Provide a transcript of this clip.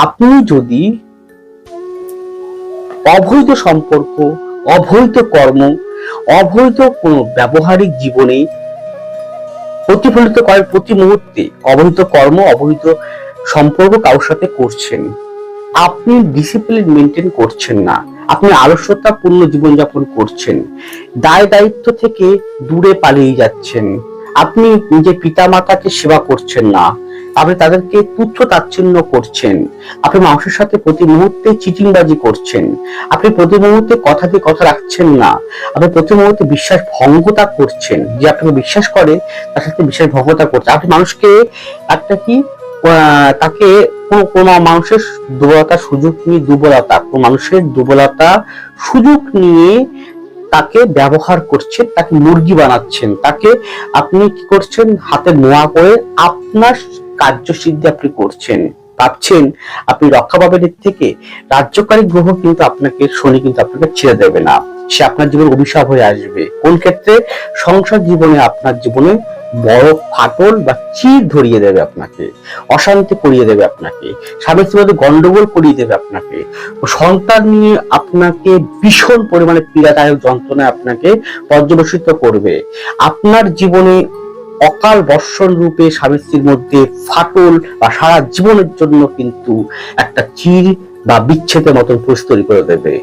আপনি যদি অবৈধ সম্পর্ক, অবৈধ কর্ম, অবৈধ কোনো ব্যবহারিক জীবনে প্রতিফলিত করেন প্রতি মুহূর্তে, অবৈধ কর্ম, অবৈধ সম্পর্ক কারোর সাথে করছেন, আপনি ডিসিপ্লিন মেনটেন করছেন না, আপনি আলস্যতাপূর্ণ জীবনযাপন করছেন, দায় দায়িত্ব থেকে দূরে পালিয়ে যাচ্ছেন, আপনি নিজের পিতা মাতাকে সেবা করছেন না, আপনি তাদেরকে তুচ্ছ তাচ্ছিল্য করছেন, আপনি মানুষের সাথে প্রতি মুহূর্তে চিটিংবাজি করছেন, আপনি প্রতি মুহূর্তে কথা দিয়ে কথা রাখছেন না, আপনি প্রতি মুহূর্তে বিশ্বাস ভঙ্গতা করছেন, যে আপনাকে বিশ্বাস করে তার সাথে বিশ্বাস ভঙ্গতা করছেন, আপনি মানুষকে একটা কি তাকে কোনো মানুষের দুর্বলতার সুযোগ নিয়ে কোনো মানুষের দুর্বলতা সুযোগ নিয়ে তাকে ব্যবহার করছেন, তাকে মুরগি বানাচ্ছেন, তাকে আপনি কি করছেন হাতে নোয়া করে আপনার কার্যসিদ্ধি আপনি করছেন, ভাবছেন আপনি রক্ষা পাবেন এর থেকে। রাজ্যকারী গ্রহ কিন্তু আপনাকে, শনি কিন্তু আপনাকে ছেড়ে দেবে না, সে আপনার জীবনে অভিশাপ হয়ে আসবে। কোন ক্ষেত্রে? সংসার জীবনে আপনার জীবনে বড় ফাটল বা চির ধরিয়ে দেবে আপনাকে, অশান্তি করিয়ে দেবে আপনাকে, স্বামী স্ত্রীর মধ্যে গন্ডগোল করিয়ে দেবে আপনাকে, সন্তান নিয়ে আপনাকে ভীষণ পরিমাণে পীড়াদায়ক যন্ত্রণায় আপনাকে পর্যবসিত করবে। আপনার জীবনে অকাল বর্ষণ রূপে স্বামী স্ত্রীর মধ্যে ফাটল বা সারা জীবনের জন্য কিন্তু একটা চির বা বিচ্ছেদের মতন পরিস্থিতি তৈরি করে দেবে।